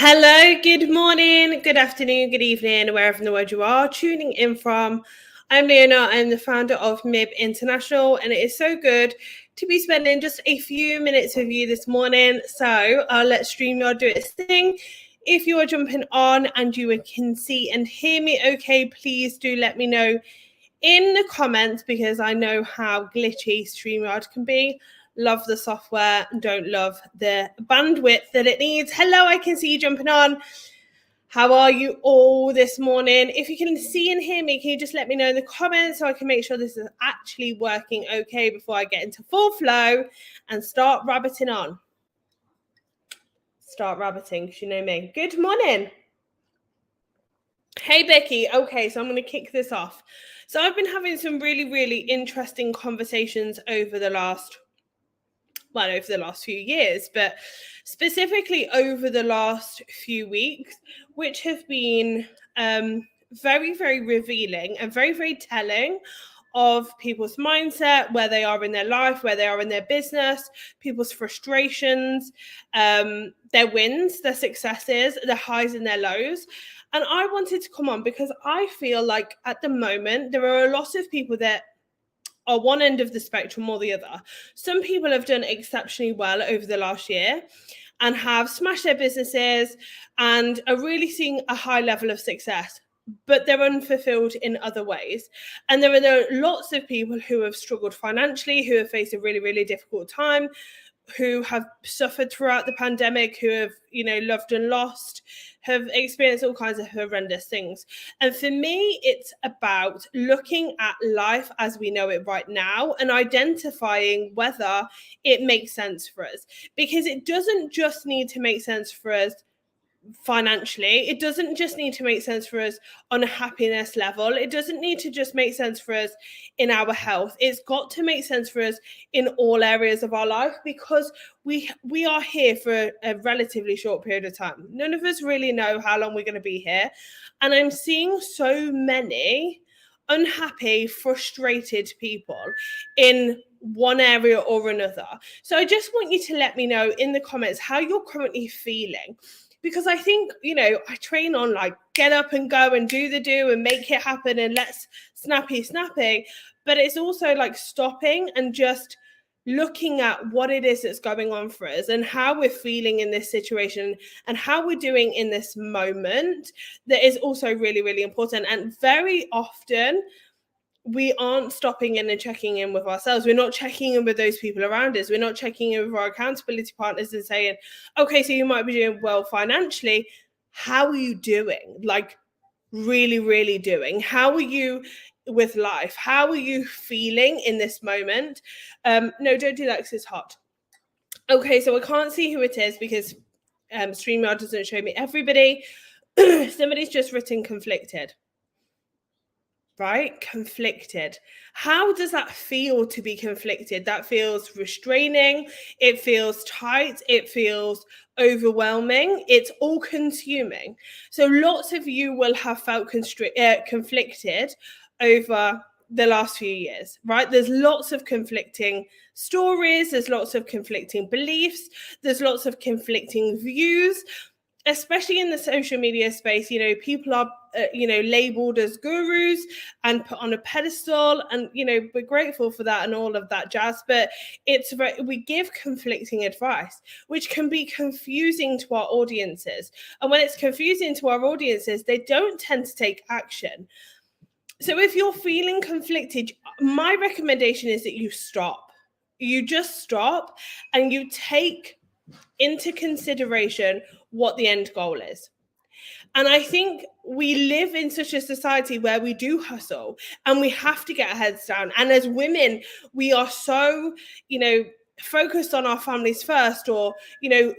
Hello, good morning, good afternoon, good evening, wherever in the world you are tuning in from. I'm Leona, I'm the founder of MIB International, and it is so good to be spending just a few minutes with you this morning. So I'll let StreamYard do its thing. If you are jumping on and you can see and hear me okay, please do let me know in the comments because I know how glitchy StreamYard can be. Love the software, don't love the bandwidth that it needs. Hello, I can see you jumping on. How are you all this morning? If you can see and hear me, can you just let me know in the comments so I can make sure this is actually working okay before I get into full flow and start rabbiting on. Start rabbiting, because you know me. Good morning. Hey, Becky. Okay, so I'm going to kick this off. So I've been having some really, really interesting conversations over the last few years, but specifically over the last few weeks, which have been very, very revealing and very, very telling of people's mindset, where they are in their life, where they are in their business, people's frustrations, their wins, their successes, their highs and their lows. And I wanted to come on because I feel like at the moment, there are a lot of people that are one end of the spectrum or the other. Some people have done exceptionally well over the last year and have smashed their businesses and are really seeing a high level of success, but they're unfulfilled in other ways. And there are lots of people who have struggled financially, who have faced a really, really difficult time, who have suffered throughout the pandemic, who have, loved and lost, have experienced all kinds of horrendous things. And for me, it's about looking at life as we know it right now and identifying whether it makes sense for us. Because it doesn't just need to make sense for us financially. It doesn't just need to make sense for us on a happiness level. It doesn't need to just make sense for us in our health. It's got to make sense for us in all areas of our life, because we are here for a relatively short period of time. None of us really know how long we're going to be here, and I'm seeing so many unhappy, frustrated people in one area or another. So I just want you to let me know in the comments how you're currently feeling. Because I think, I train on like get up and go and do the do and make it happen and let's snappy. But it's also like stopping and just looking at what it is that's going on for us and how we're feeling in this situation and how we're doing in this moment. That is also really, really important. And very often, we aren't stopping in and checking in with ourselves. We're not checking in with those people around us. We're not checking in with our accountability partners and saying, okay, so you might be doing well financially. How are you doing? Like really, really doing? How are you with life? How are you feeling in this moment? No, don't do that because it's hot. Okay, so I can't see who it is because StreamYard doesn't show me everybody. Somebody's just written conflicted. Right? Conflicted. How does that feel to be conflicted? That feels restraining. It feels tight. It feels overwhelming. It's all consuming. So lots of you will have felt conflicted over the last few years, right? There's lots of conflicting stories. There's lots of conflicting beliefs. There's lots of conflicting views. Especially in the social media space, people are, labeled as gurus and put on a pedestal, and, we're grateful for that and all of that jazz. But we give conflicting advice, which can be confusing to our audiences. And when it's confusing to our audiences, they don't tend to take action. So if you're feeling conflicted, my recommendation is that you stop. You just stop and you take into consideration what the end goal is. And I think we live in such a society where we do hustle and we have to get our heads down. And as women, we are so, focused on our families first, or,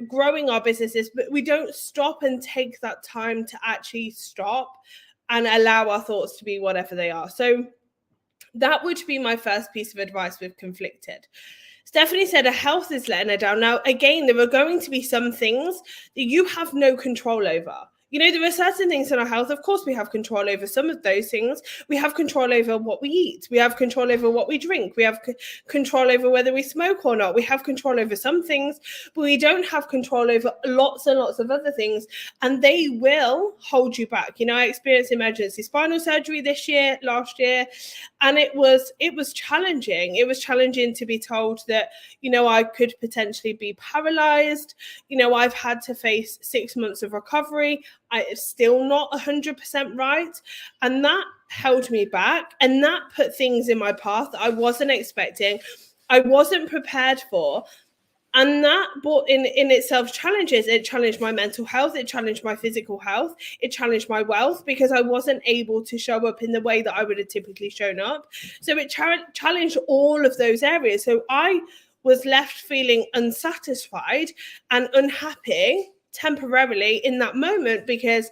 growing our businesses, but we don't stop and take that time to actually stop and allow our thoughts to be whatever they are. So that would be my first piece of advice with conflicted. Stephanie said her health is letting her down. Now, again, there are going to be some things that you have no control over. There are certain things in our health. Of course, we have control over some of those things. We have control over what we eat. We have control over what we drink. We have control over whether we smoke or not. We have control over some things, but we don't have control over lots and lots of other things, and they will hold you back. I experienced emergency spinal surgery last year, and it was challenging. It was challenging to be told that, I could potentially be paralyzed. I've had to face 6 months of recovery. I'm still not 100% right. And that held me back. And that put things in my path that I wasn't expecting, I wasn't prepared for. And that brought in itself challenges. It challenged my mental health. It challenged my physical health. It challenged my wealth, because I wasn't able to show up in the way that I would have typically shown up. So it challenged all of those areas. So I was left feeling unsatisfied and unhappy temporarily in that moment, because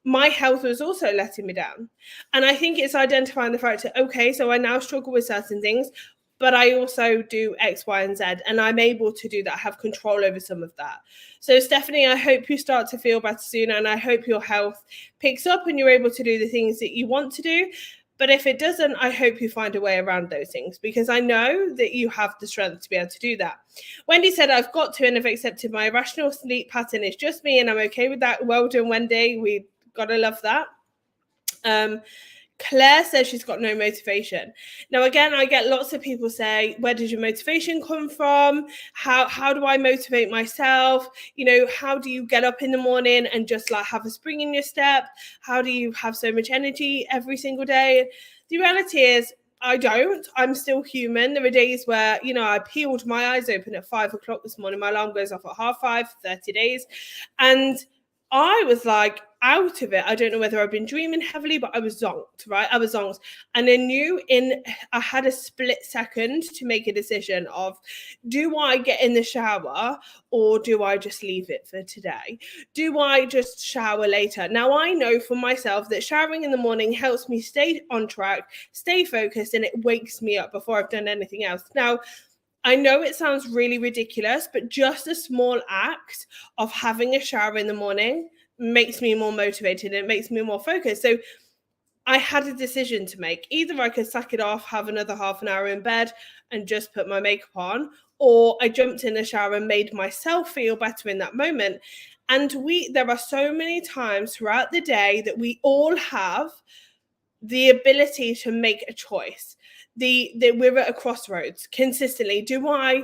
my health was also letting me down. And I think it's identifying the fact that, okay, so I now struggle with certain things, but I also do X, Y, and Z, and I'm able to do that. I have control over some of that. So Stephanie, I hope you start to feel better soon, and I hope your health picks up and you're able to do the things that you want to do. But if it doesn't, I hope you find a way around those things, because I know that you have the strength to be able to do that. Wendy said, I've got to and have accepted my irrational sleep pattern. It's just me and I'm okay with that. Well done, Wendy. We got to love that. Claire says she's got no motivation. Now, again, I get lots of people say, where does your motivation come from? How do I motivate myself? How do you get up in the morning and just like have a spring in your step? How do you have so much energy every single day? The reality is, I don't. I'm still human. There are days where, I peeled my eyes open at 5 o'clock this morning. My alarm goes off at 5:30 for 30 days. And I was like out of it. I don't know whether I've been dreaming heavily, but I was zonked, right? I was zonked. And I had a split second to make a decision of, do I get in the shower or do I just leave it for today? Do I just shower later? Now, I know for myself that showering in the morning helps me stay on track, stay focused, and it wakes me up before I've done anything else. Now, I know it sounds really ridiculous, but just a small act of having a shower in the morning makes me more motivated. It makes me more focused. So I had a decision to make. Either I could sack it off, have another half an hour in bed and just put my makeup on, or I jumped in the shower and made myself feel better in that moment. And there are so many times throughout the day that we all have the ability to make a choice. We're at a crossroads consistently. Do I,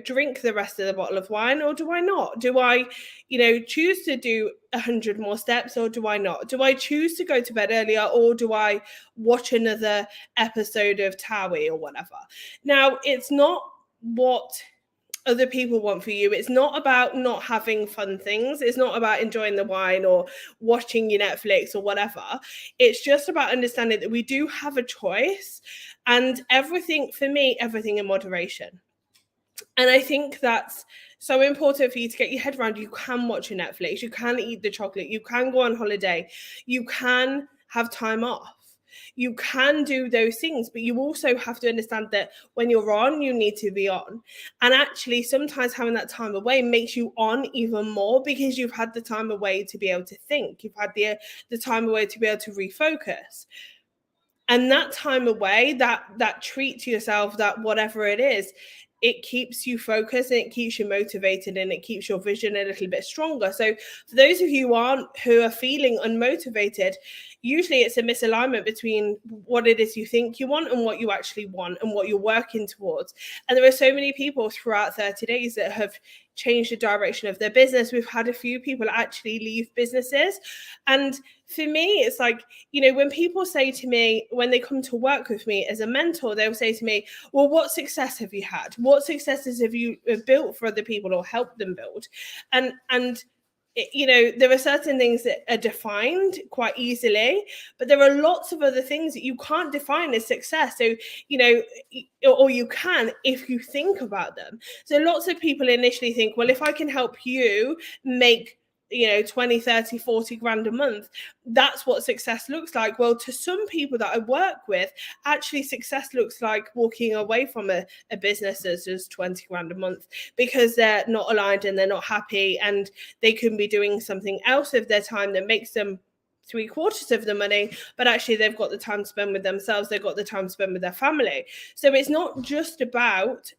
drink the rest of the bottle of wine, or do I not? Do I, choose to do 100 more steps, or do I not? Do I choose to go to bed earlier, or do I watch another episode of Towie or whatever? Now, it's not what other people want for you. It's not about not having fun things. It's not about enjoying the wine or watching your Netflix or whatever. It's just about understanding that we do have a choice, and everything in moderation. And I think that's so important for you to get your head around. You can watch your Netflix, you can eat the chocolate, you can go on holiday, you can have time off. You can do those things, but you also have to understand that when you're on, you need to be on. And actually, sometimes having that time away makes you on even more, because you've had the time away to be able to think. You've had the time away to be able to refocus. And that time away, that treat to yourself, that whatever it is, it keeps you focused and it keeps you motivated and it keeps your vision a little bit stronger. So for those of you who are feeling unmotivated, usually it's a misalignment between what it is you think you want and what you actually want and what you're working towards. And there are so many people throughout 30 days that have changed the direction of their business. We've had a few people actually leave businesses. And for me, it's like, when people say to me, when they come to work with me as a mentor, they'll say to me, well, what success have you had? What successes have you built for other people or helped them build? And there are certain things that are defined quite easily, but there are lots of other things that you can't define as success. So, or you can if you think about them. So lots of people initially think, well, if I can help you make 20, 30, 40 grand a month. That's what success looks like. Well, to some people that I work with, actually success looks like walking away from a business that's just 20 grand a month because they're not aligned and they're not happy, and they can be doing something else with their time that makes them 3/4 of the money, but actually they've got the time to spend with themselves, they've got the time to spend with their family. So it's not just about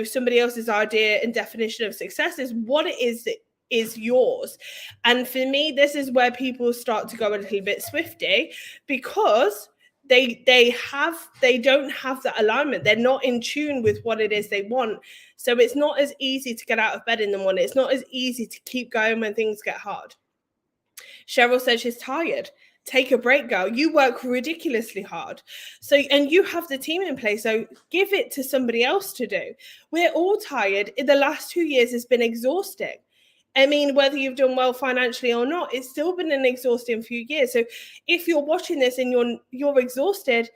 somebody else's idea and definition of success. Is what it is that is yours. And for me, this is where people start to go a little bit swifty, because they don't have that alignment. They're not in tune with what it is they want. So it's not as easy to get out of bed in the morning. It's not as easy to keep going when things get hard. Cheryl says she's tired. Take a break, girl. You work ridiculously hard. So, and you have the team in place. So give it to somebody else to do. We're all tired. In the last 2 years has been exhausting. I mean, whether you've done well financially or not, it's still been an exhausting few years. So if you're watching this and you're exhausted,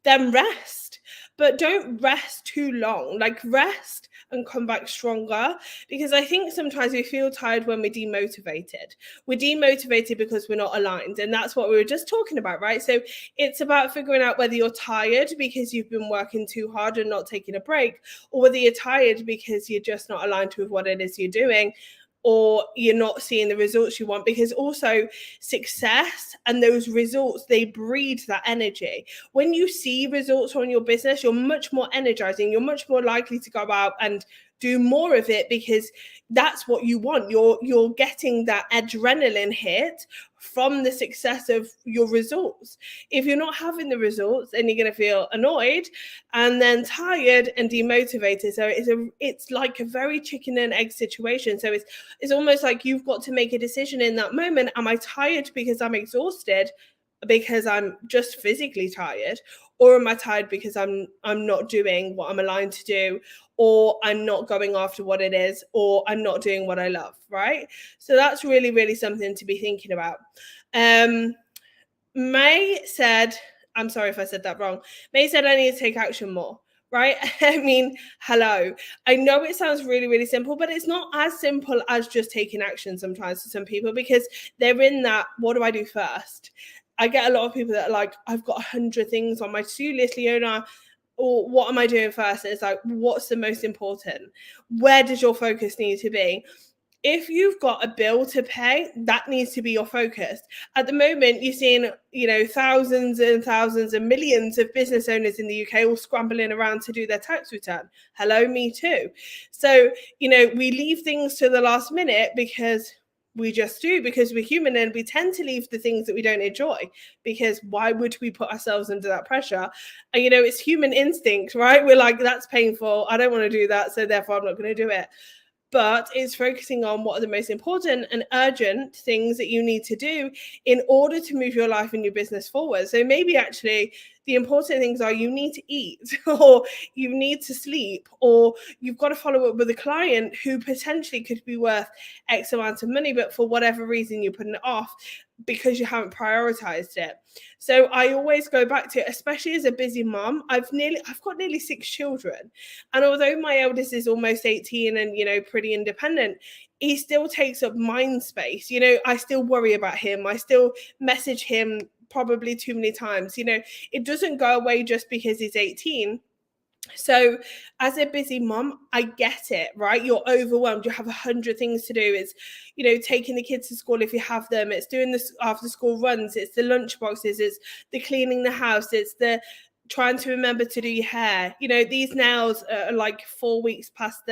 then rest. But don't rest too long. Like, rest and come back stronger, because I think sometimes we feel tired when we're demotivated. We're demotivated because we're not aligned, and that's what we were just talking about, right? So it's about figuring out whether you're tired because you've been working too hard and not taking a break, or whether you're tired because you're just not aligned with what it is you're doing, or you're not seeing the results you want. Because also success and those results, they breed that energy. When you see results on your business, you're much more energizing. You're much more likely to go out and do more of it, because that's what you want. You're getting that adrenaline hit from the success of your results. If you're not having the results, then you're going to feel annoyed and then tired and demotivated. So it's like a very chicken and egg situation. So it's almost like you've got to make a decision in that moment. Am I tired because I'm exhausted, because I'm just physically tired, or am I tired because I'm not doing what I'm aligned to do, or I'm not going after what it is, or I'm not doing what I love, right? So that's really, really something to be thinking about. May said, I'm sorry if I said that wrong. May said, I need to take action more, right? I mean, hello. I know it sounds really, really simple, but it's not as simple as just taking action sometimes to some people, because they're in that, what do I do first? I get a lot of people that are like, I've got 100 things on my to-do list, Leona, or what am I doing first? And it's like, what's the most important? Where does your focus need to be? If you've got a bill to pay, that needs to be your focus. At the moment, you're seeing, thousands and thousands and millions of business owners in the UK all scrambling around to do their tax return. Hello, me too. So, we leave things to the last minute because we just do, because we're human, and we tend to leave the things that we don't enjoy, because why would we put ourselves under that pressure? And, it's human instinct, right? We're like, that's painful. I don't want to do that. So therefore I'm not going to do it. But it's focusing on what are the most important and urgent things that you need to do in order to move your life and your business forward. So maybe actually the important things are, you need to eat, or you need to sleep, or you've got to follow up with a client who potentially could be worth X amount of money, but for whatever reason you're putting it off because you haven't prioritized it. So I always go back to, especially as a busy mom, I've got nearly 6 children. And although my eldest is almost 18 and, pretty independent, he still takes up mind space. I still worry about him. I still message him probably too many times. It doesn't go away just because he's 18. So as a busy mom, I get it, right? You're overwhelmed. You have 100 things to do. It's, taking the kids to school if you have them. It's doing this after school runs. It's the lunch boxes. It's the cleaning the house. It's the trying to remember to do your hair. These nails are like 4 weeks past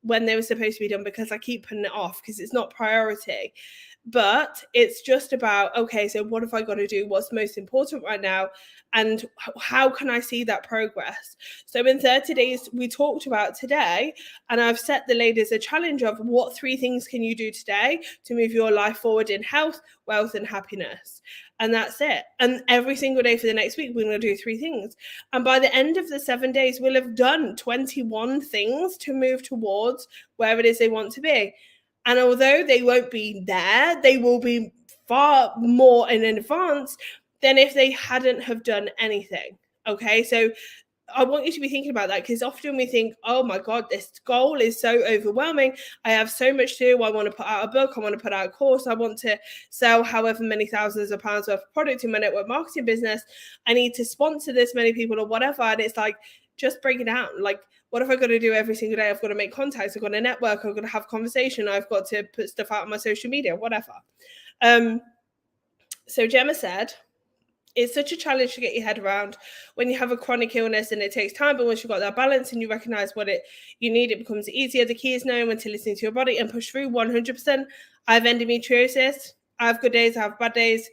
when they were supposed to be done, because I keep putting it off because it's not priority. But it's just about, okay, so what have I got to do? What's most important right now? And how can I see that progress? So in 30 days, we talked about today, and I've set the ladies a challenge of what 3 things can you do today to move your life forward in health, wealth, and happiness. And that's it. And every single day for the next week, we're going to do 3 things. And by the end of the 7 days, we'll have done 21 things to move towards where it is they want to be. And although they won't be there, they will be far more in advance than if they hadn't have done anything. Okay, so I want you to be thinking about that, because often we think, oh my God, this goal is so overwhelming. I have so much to do. I want to put out a book. I want to put out a course. I want to sell however many thousands of pounds worth of product in my network marketing business. I need to sponsor this many people or whatever. And it's like, just break it down. Like, what have I got to do every single day? I've got to make contacts. I've got to network. I've got to have conversation. I've got to put stuff out on my social media, whatever. So Gemma said, it's such a challenge to get your head around when you have a chronic illness, and it takes time, but once you've got that balance and you recognize what you need, it becomes easier. The key is knowing when to listen to your body and push through 100%. I have endometriosis. I have good days. I have bad days.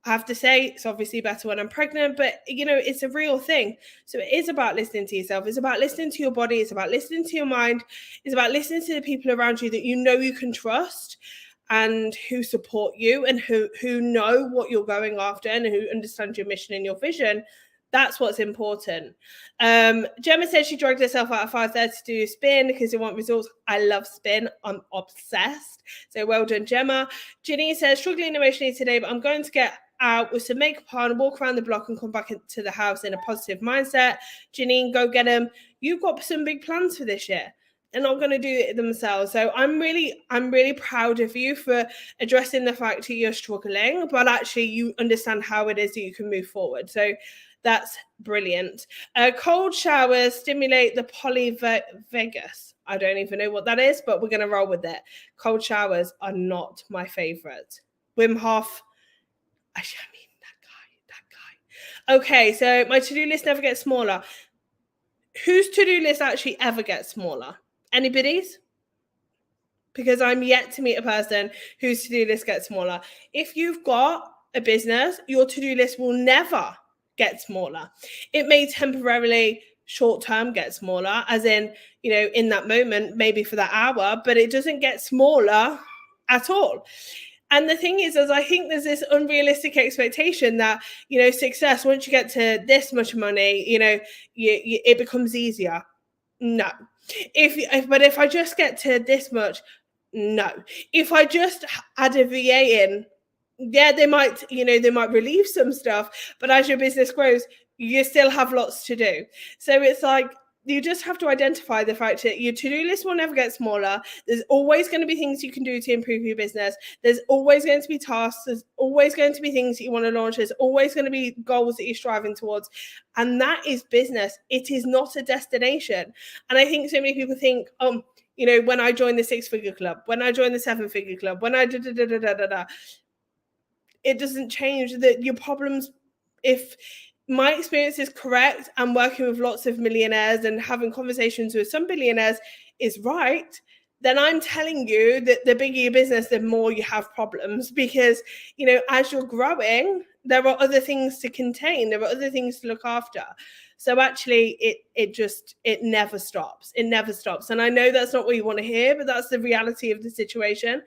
I have to say, it's obviously better when I'm pregnant, but it's a real thing. So it is about listening to yourself. It's about listening to your body. It's about listening to your mind. It's about listening to the people around you that you can trust, and who support you, and who know what you're going after, and who understand your mission and your vision. That's what's important. Gemma said she dragged herself out of 5:30 to do spin because they want results. I love spin. I'm obsessed. So well done, Gemma. Janine says, struggling emotionally today, but I'm going to get out with some makeup on, walk around the block and come back into the house in a positive mindset. Janine, go get them. You've got some big plans for this year. They're not going to do it themselves. So I'm really proud of you for addressing the fact that you're struggling, but actually you understand how it is that you can move forward. So that's brilliant. Cold showers stimulate the polyvagus. I don't even know what that is, but we're going to roll with it. Cold showers are not my favorite. Wim Hof, I mean, that guy. Okay, so my to-do list never gets smaller. Whose to-do list actually ever gets smaller? Anybody's? Because I'm yet to meet a person whose to-do list gets smaller. If you've got a business, your to-do list will never get smaller. It may temporarily short-term get smaller, as in, in that moment, maybe for that hour, but it doesn't get smaller at all. And the thing is I think there's this unrealistic expectation that, success, once you get to this much money, it becomes easier. No. If I just get to this much, no. If I just add a VA in, yeah, they might relieve some stuff, but as your business grows, you still have lots to do. So it's like, you just have to identify the fact that your to-do list will never get smaller. There's always going to be things you can do to improve your business. There's always going to be tasks. There's always going to be things that you want to launch. There's always going to be goals that you're striving towards. And that is business. It is not a destination. And I think so many people think, when I joined the 6-figure club, when I joined the 7-figure club, when I it doesn't change that your problems. If my experience is correct, and working with lots of millionaires and having conversations with some billionaires is right, then I'm telling you that the bigger your business, the more you have problems, because, as you're growing, there are other things to contain. There are other things to look after. So actually it never stops. It never stops. And I know that's not what you want to hear, but that's the reality of the situation.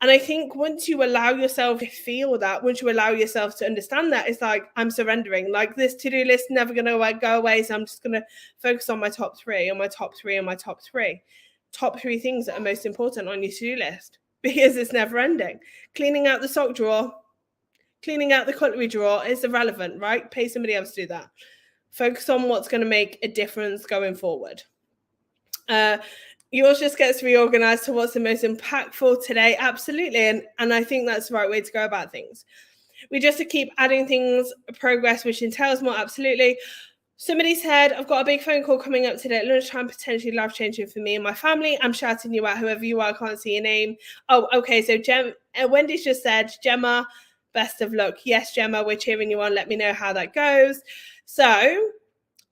And I think once you allow yourself to feel that, once you allow yourself to understand that, it's like, I'm surrendering. Like, this to-do list never going to go away. So I'm just going to focus on my top three, on my top three, on my top three. Top three things that are most important on your to-do list, because it's never ending. Cleaning out the sock drawer, cleaning out the cutlery drawer is irrelevant, right? Pay somebody else to do that. Focus on what's going to make a difference going forward. Yours just gets reorganized to what's the most impactful today. Absolutely. And I think that's the right way to go about things. We just to keep adding things, progress, which entails more. Absolutely. Somebody said, I've got a big phone call coming up today at lunchtime, potentially life-changing for me and my family. I'm shouting you out, whoever you are. I can't see your name. Oh, okay. So Wendy's just said, Gemma, best of luck. Yes, Gemma, we're cheering you on. Let me know how that goes. So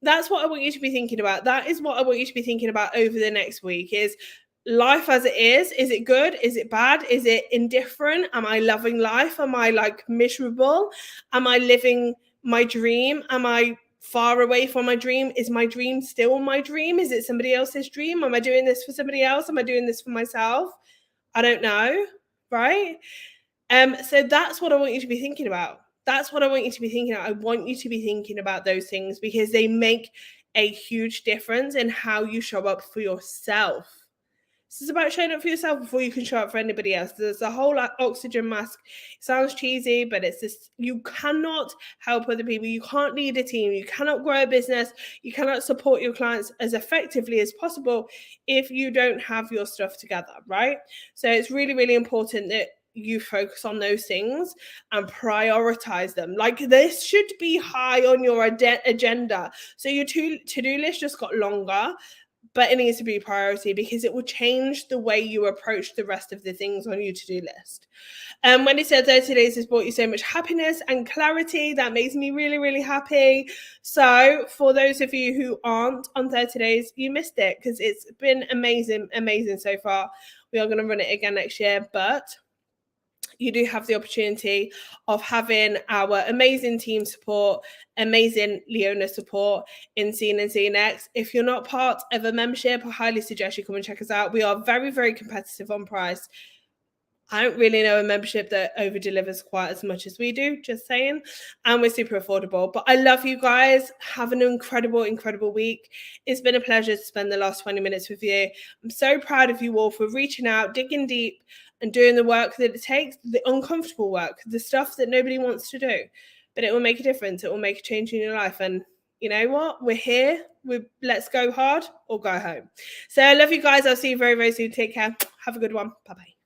that's what I want you to be thinking about. That is what I want you to be thinking about over the next week, is life as it is. Is it good? Is it bad? Is it indifferent? Am I loving life? Am I miserable? Am I living my dream? Am I far away from my dream? Is my dream still my dream? Is it somebody else's dream? Am I doing this for somebody else? Am I doing this for myself? I don't know, right? So that's what I want you to be thinking about. That's what I want you to be thinking about. I want you to be thinking about those things, because they make a huge difference in how you show up for yourself. This is about showing up for yourself before you can show up for anybody else. There's a whole oxygen mask. It sounds cheesy, but it's this: you cannot help other people. You can't lead a team. You cannot grow a business. You cannot support your clients as effectively as possible if you don't have your stuff together, right? So it's really, really important that you focus on those things and prioritize them. Like, this should be high on your agenda. So your to-do list just got longer, but it needs to be a priority because it will change the way you approach the rest of the things on your to-do list. When he said 30 days has brought you so much happiness and clarity, that makes me really, really happy. So for those of you who aren't on 30 days, you missed it, because it's been amazing so far. We are going to run it again next year, but you do have the opportunity of having our amazing team support, amazing Leona support in Scene and Scene Next. If you're not part of a membership, I highly suggest you come and check us out. We are very, very competitive on price. I don't really know a membership that over delivers quite as much as we do, just saying. And we're super affordable. But I love you guys. Have an incredible, incredible week. It's been a pleasure to spend the last 20 minutes with you. I'm so proud of you all for reaching out, digging deep, and doing the work that it takes, the uncomfortable work, the stuff that nobody wants to do. But it will make a difference. It will make a change in your life. And you know what? We're here. Let's go hard or go home. So I love you guys. I'll see you very, very soon. Take care. Have a good one. Bye-bye.